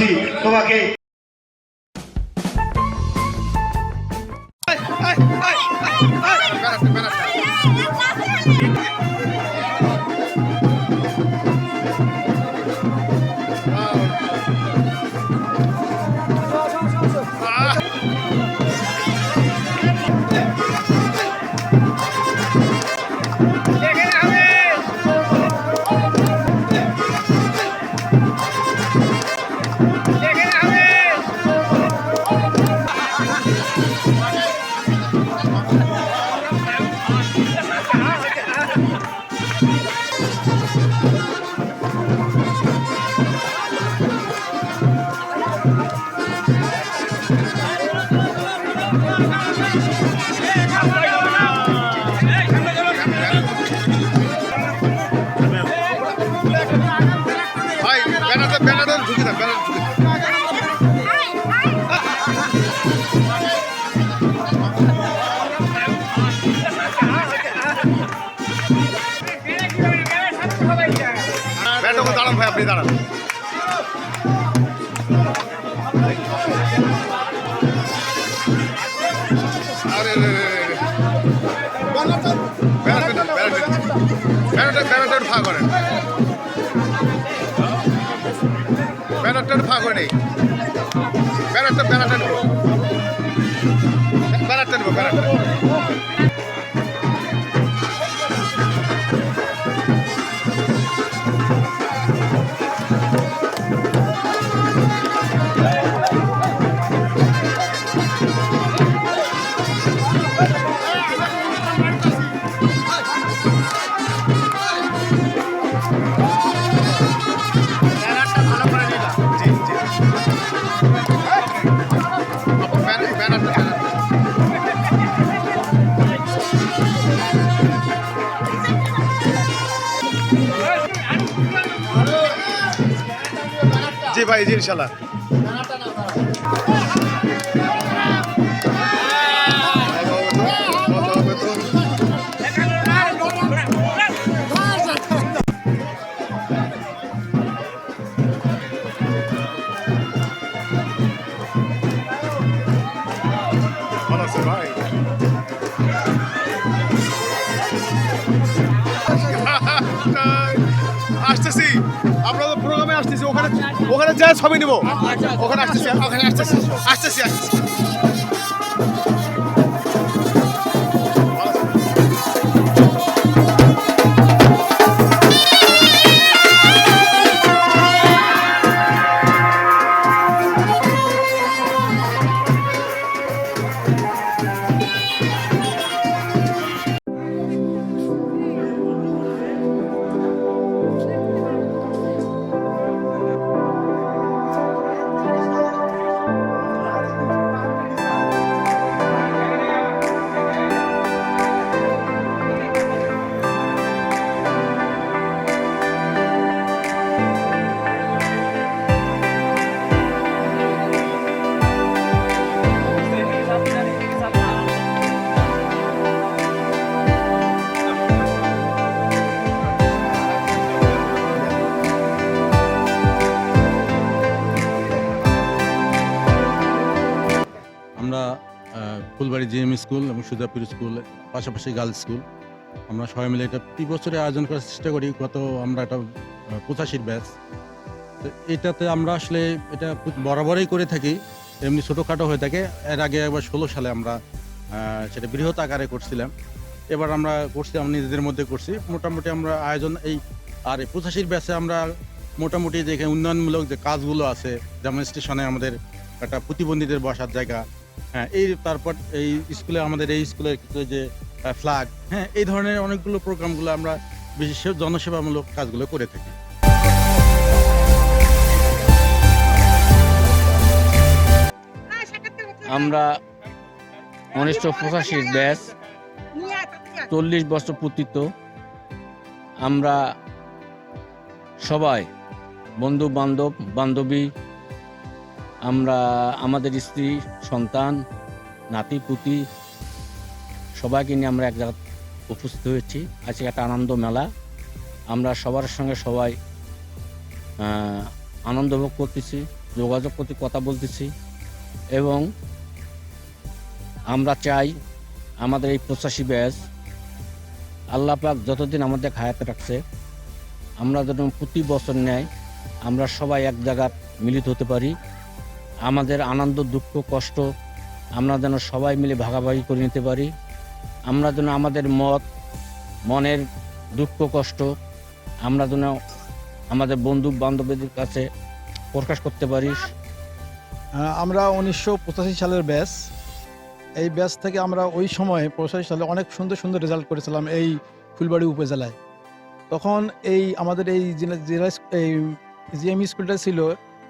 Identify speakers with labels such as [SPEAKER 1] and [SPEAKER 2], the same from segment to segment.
[SPEAKER 1] করছি তোমাকে।
[SPEAKER 2] দাঁড়ান ভাই, আপনি দাঁড়ান। আরে ব্যানারটা ফাঁক করেন, ব্যানারটা ফাঁক করে নেই, ব্যানারটা নেব, ব্যানারটা নেব, ব্যানারটা। জি ভাই, জি ইনশাল্লাহ। ভালো আছে ভাই। আসতেছি, আমরা তো প্রোগ্রামে আসতেছি, ওখানে যা ছবি নিব, ওখানে আসতেছি, আসতেছি।
[SPEAKER 3] আমরা ফুলবাড়ি জিএম স্কুল এবং সুজাপুর স্কুল, পাশাপাশি গার্লস স্কুল, আমরা সবাই মিলে এটা প্রতি বছরে আয়োজন করার চেষ্টা করি। আমরা এটা 85 ব্যাচ, তো এটাতে আমরা আসলে এটা বরাবরই করে থাকি, এমনি ছোটোখাটো হয়ে থাকে। এর আগে একবার 16 সালে আমরা সেটা বৃহৎ আকারে করছিলাম, এবার আমরা করছি, আমরা নিজেদের মধ্যে করছি। মোটামুটি আমরা আয়োজন এই 85 ব্যাচে আমরা মোটামুটি যেখানে উন্নয়নমূলক যে কাজগুলো আছে, যেমন স্টেশনে আমাদের একটা প্রতিবন্ধীদের বসার জায়গা, হ্যাঁ, তারপর এই স্কুলে আমাদের এই স্কুলের যে ফ্ল্যাগ, হ্যাঁ, এই ধরনের অনেকগুলো প্রোগ্রামগুলো আমরা বিশেষ জনসেবামূলক কাজগুলো করে থাকি।
[SPEAKER 4] আমরা 1985 ব্যাচ, 40 বছর পূর্তিত। আমরা সবাই বন্ধু বান্ধবী, আমরা আমাদের স্ত্রী সন্তান নাতি পুতি সবাইকে নিয়ে আমরা এক জায়গায় উপস্থিত হয়েছি। আজকে একটা আনন্দ মেলা, আমরা সবার সঙ্গে সবাই আনন্দ ভোগ করতেছি, যোগাযোগ করতে কথা বলতেছি এবং আমরা চাই আমাদের এই 85 ব্যাচ আল্লাহ পাক যতদিন আমাদের হায়াতে রাখছে আমরা যেন প্রতি বছর নেয় আমরা সবাই এক জায়গায় মিলিত হতে পারি। আমাদের আনন্দ দুঃখ কষ্ট আমরা যেন সবাই মিলে ভাগাভাগি করে নিতে পারি। আমরা যেন আমাদের মনের দুঃখ কষ্ট আমরা যেন আমাদের বন্ধু বান্ধবীদের কাছে প্রকাশ করতে পারি।
[SPEAKER 1] আমরা 1985 সালের ব্যাচ। এই ব্যাচ থেকে আমরা ওই সময় 85 সালে অনেক সুন্দর সুন্দর রেজাল্ট করেছিলাম এই ফুলবাড়ি উপজেলায়। তখন এই আমাদের এই জেলা এই জিএম স্কুলটা ছিল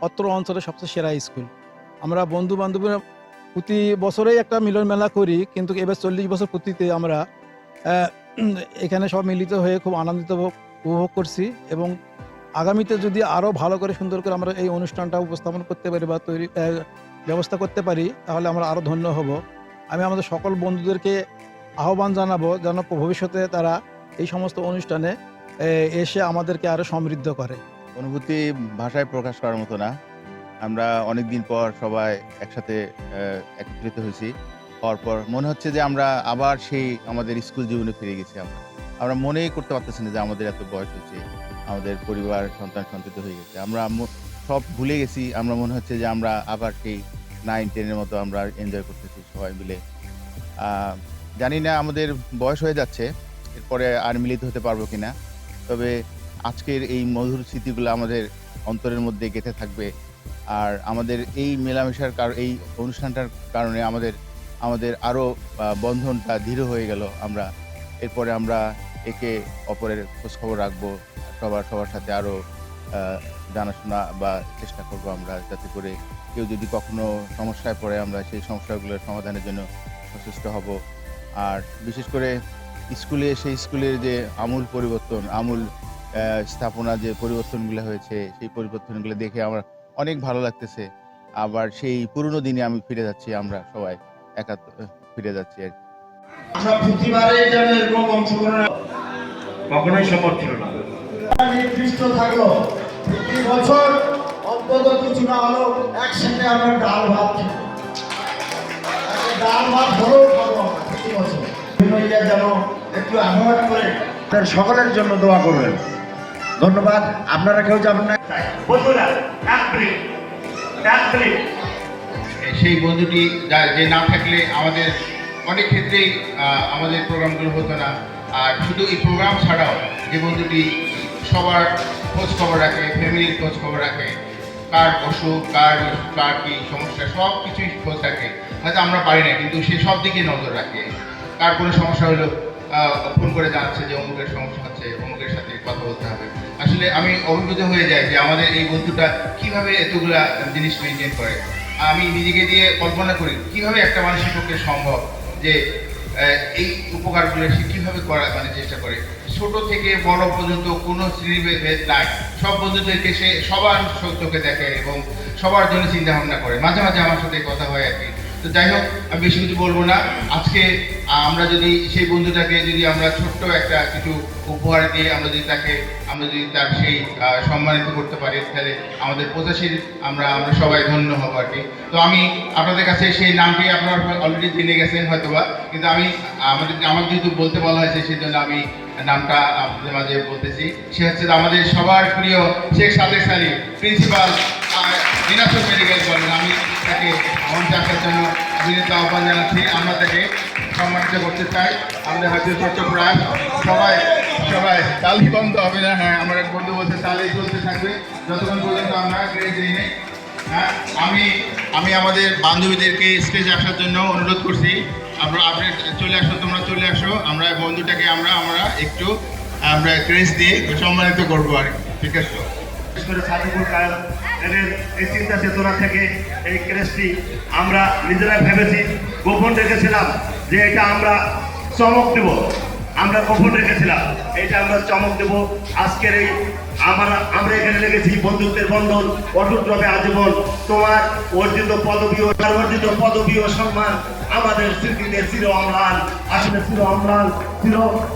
[SPEAKER 1] অত্র অঞ্চলের সবচেয়ে সেরা স্কুল। আমরা বন্ধু বান্ধবীরা প্রতি বছরেই একটা মিলন মেলা করি, কিন্তু এবার 40 বছর পূর্তিতে আমরা এখানে সব মিলিত হয়ে খুব আনন্দিত উপভোগ করছি এবং আগামীতে যদি আরও ভালো করে সুন্দর করে আমরা এই অনুষ্ঠানটা উপস্থাপন করতে পারি বা ব্যবস্থা করতে পারি তাহলে আমরা আরও ধন্য হব। আমি আমাদের সকল বন্ধুদেরকে আহ্বান জানাবো যেন ভবিষ্যতে তারা এই সমস্ত অনুষ্ঠানে এসে আমাদেরকে আরও সমৃদ্ধ করে।
[SPEAKER 5] অনুভূতি ভাষায় প্রকাশ করার মতো না। আমরা অনেক দিন পর সবাই একসাথে একত্রিত হয়েছি। হওয়ার পর মনে হচ্ছে যে আমরা আবার সেই আমাদের স্কুল জীবনে ফিরে গেছি। আমরা মনেই করতে পারতেছি না যে আমাদের এত বয়স হয়েছে, আমাদের পরিবার সন্তান সন্ততি হয়ে গেছে। আমরা সব ভুলে গেছি। আমরা মনে হচ্ছে যে আমরা আবার সেই 9-10-এর মতো আমরা এনজয় করতেছি সবাই মিলে। জানি না আমাদের বয়স হয়ে যাচ্ছে, এরপরে আর মিলিত হতে পারবো কিনা, তবে আজকের এই মধুর স্মৃতিগুলো আমাদের অন্তরের মধ্যে গেঁথে থাকবে। আর আমাদের এই মেলামেশার এই অনুষ্ঠানটার কারণে আমাদের আরও বন্ধনটা দৃঢ় হয়ে গেল। এরপরে আমরা একে অপরের খোঁজখবর রাখবো, সবার সাথে আরও জানাশোনা বা চেষ্টা করবো আমরা, যাতে করে কেউ যদি কখনো সমস্যায় পড়ে আমরা সেই সমস্যাগুলোর সমাধানের জন্য সচেষ্ট হব। আর বিশেষ করে স্কুলের যে আমূল পরিবর্তন, আমূল স্থাপনা যে পরিবর্তনগুলো হয়েছে, সেই পরিবর্তনগুলো দেখে আমার অনেক ভালো লাগতেছে। আবার সেই পুরনো দিনে আমি ফিরে যাচ্ছি, আমরা সবাই ফিরে যাচ্ছি আর কি।
[SPEAKER 6] আমরা প্রতিবারে যেন এরকম অংশগ্রহণ কখনোই সম্ভব ছিল না। নির্দিষ্ট থাকলো প্রতি বছর অন্তত কিছু না হলো একসাথে আমরা ডাল ভাত হলেও খাবো প্রতি বছর। যেন একটু আহ্বান করে সকলের জন্য দোয়া করবেন। ধন্যবাদ। আপনারা কেউ যাবেন না বন্ধুরা,
[SPEAKER 5] সেই বন্ধুটি যে না থাকলে আমাদের অনেক ক্ষেত্রেই আমাদের প্রোগ্রামগুলো হতো না। আর শুধু এই প্রোগ্রাম ছাড়াও যে বন্ধুটি সবার খোঁজ খবর রাখে, ফ্যামিলির খোঁজ খবর রাখে, কার অসুখ, কার কি সমস্যা, সব কিছুই খোঁজ রাখে। হয়তো আমরা পারি না, কিন্তু সে সব দিকে নজর রাখে। কার কোনো সমস্যা হলো ফোন করে জানাচ্ছে যে অমুকের সমস্যা হচ্ছে, অমুকের সাথে কথা বলতে হবে। আসলে আমি অভিভূত হয়ে যাই যে আমাদের এই বন্ধুটা কীভাবে এতগুলা জিনিস মেনটেন করে। আমি নিজেকে দিয়ে কল্পনা করি কীভাবে একটা মানুষের পক্ষে সম্ভব যে এই উপকারগুলো সে কীভাবে করার চেষ্টা করে। ছোট থেকে বড় পর্যন্ত কোনো শ্রেণীভেদ নাই, সব বন্ধুদেরকে সে সবার চোখে দেখে এবং সবার জন্য চিন্তা ভাবনা করে। মাঝে মাঝে আমার সাথে কথা হয় আর কি। তো যাই হোক, আমি বেশি কিছু বলবো না। আজকে আমরা যদি সেই বন্ধুটাকে যদি আমরা ছোট্ট একটা কিছু উপহার দিয়ে আমরা যদি তার সেই সম্মানিত করতে পারি, তাহলে আমাদের 85 আমরা সবাই ধন্য হব আর কি। তো আমি আপনাদের কাছে সেই নামটি আপনারা অলরেডি জেনে গেছেন হয়তোবা, কিন্তু আমাকে যেহেতু বলতে বলা হয়েছে সেই জন্য আমি নামটা আপনাদের মাঝে বলতেছি। সে হচ্ছে আমাদের সবার প্রিয় শেখ সাদেক সালি, প্রিন্সিপাল দিনাজপুর মেডিকেল কলেজ। আমি তাকে মঞ্চে আসার জন্য বিনীত আহ্বান জানাচ্ছি। আমরা তাকে সম্মানিত করতে চাই। আমাদের হয়তো ছোট্ট প্রয়াস, সবাই তালি বন্ধ হবে না। হ্যাঁ, আমার এক বন্ধু বলছে তালি চলতে থাকবে যতক্ষণ পর্যন্ত আমরা গ্রেড দিই নেই। হ্যাঁ, আমি আমাদের বান্ধবীদেরকে স্টেজে আসার জন্য অনুরোধ করছি। আপনি চলে আসো, তোমরা চলে আসো। আমরা বন্ধুটাকে আমরা একটু ক্রেজ দিয়ে সম্মানিত করবো আর কি। ঠিক আছে,
[SPEAKER 6] এই চিন্তা চেতনা থেকে এই ক্রেজটি আমরা নিজেরাই ভেবেছি, গোপন রেখেছিলাম যে এটা আমরা চমক দেব। আমরা গোপন রেখেছিলাম এটা আমরা চমক দেব। আজকের এই আমরা এখানে লেগেছি বন্ধুত্বের বন্ধন অটুট রবে আজীবন। তোমার অর্জিত পদবী ও সম্মান আমাদের স্মৃতিতে চির অম্লান, আসলে চির অম্লান,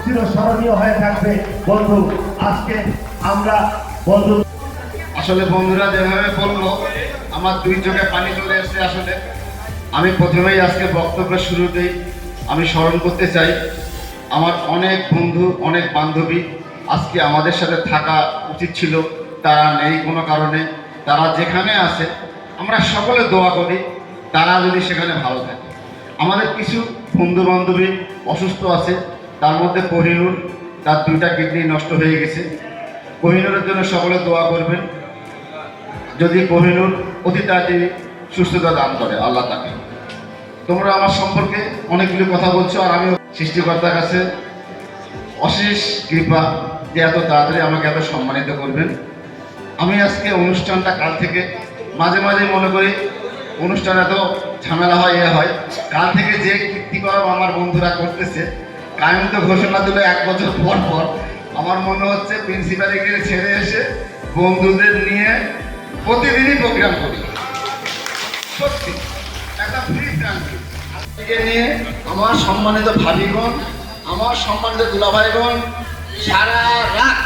[SPEAKER 6] চির স্মরণীয় হয়ে থাকবে বন্ধু। আজকে আমরা বন্ধু
[SPEAKER 7] আসলে বন্ধুরা যেভাবে বললো আমার দুই চোখে পানি চলে এসছে। আসলে আমি প্রথমেই আজকে বক্তব্যের শুরুতেই আমি স্মরণ করতে চাই আমার অনেক বন্ধু, অনেক বান্ধবী আজকে আমাদের সাথে থাকা উচিত ছিল, তারা নেই কোনো কারণে। তারা যেখানে আছে আমরা সকলে দোয়া করি তারা যদি সেখানে ভালো থাকে। আমাদের কিছু বন্ধু বান্ধবী অসুস্থ আছে, তার মধ্যে কোহিনুর, তার 2টা কিডনি নষ্ট হয়ে গেছে। কোহিনুরের জন্য সকলে দোয়া করবেন, যদি কোহিনুর অতি তাড়াতাড়ি সুস্থতা দান করে আল্লাহ তাকে। তোমরা আমার সম্পর্কে অনেকগুলো কথা বলছো, আর আমি সৃষ্টিকর্তার কাছে অশেষ কৃপা যে এত তাড়াতাড়ি আমাকে এত সম্মানিত করবেন। আমি আজকে অনুষ্ঠানটা কাল থেকে মাঝে মাঝে মনে করি অনুষ্ঠান এত ঝামেলা হয়, হয় কাল থেকে যে কীর্তিকলাপ আমার বন্ধুরা করতেছে, কায়ম তো ঘোষণা দিল 1 বছর পর পর। আমার মনে হচ্ছে প্রিন্সিপালকে ছেড়ে এসে বন্ধুদের নিয়ে প্রতিদিনই প্রোগ্রাম করি। সত্যি একটা ফ্রি প্রান্তিক নিয়ে আমার সম্মানিত ভাবিগণ, আমার সম্মানিত দুলাভাইগণ, সারা রাত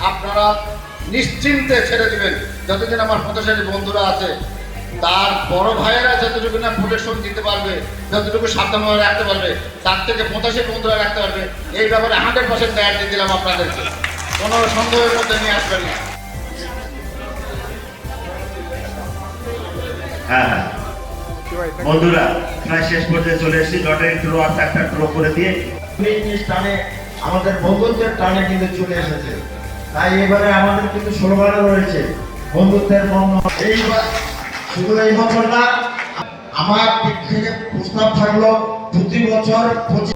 [SPEAKER 7] আপনারা নিশ্চিন্তে ছেড়ে দিবেন। যতদিন আমার প্রত্যাশী বন্ধুরা আছে, তার বড় ভাইয়েরা যতটুকু না প্রোটেকশন দিতে পারবে, যতটুকু সাবধানভাবে রাখতে পারবে, তার থেকে প্রত্যাশী বন্ধুরা রাখতে পারবে, এই ব্যাপারে 100% গ্যারান্টি দিলাম আপনাদেরকে। কোনো সন্দেহের মধ্যে নিয়ে আসবেন না।
[SPEAKER 6] হ্যাঁ, বন্ধুরা প্রায় শেষ পর্যায়ে চলে এসেছি। লটারি ড্র আছে, একটা ড্র করে দিয়ে টানে আমাদের বন্ধুত্বের টানে কিন্তু চলে এসেছে। তাই এবারে আমাদের কিন্তু 16 বার রয়েছে বন্ধুত্বের বন্ধন। এইবার শুধু এই বছর না, আমার দিক থেকে প্রস্তাব থাকলো প্রতি বছর 25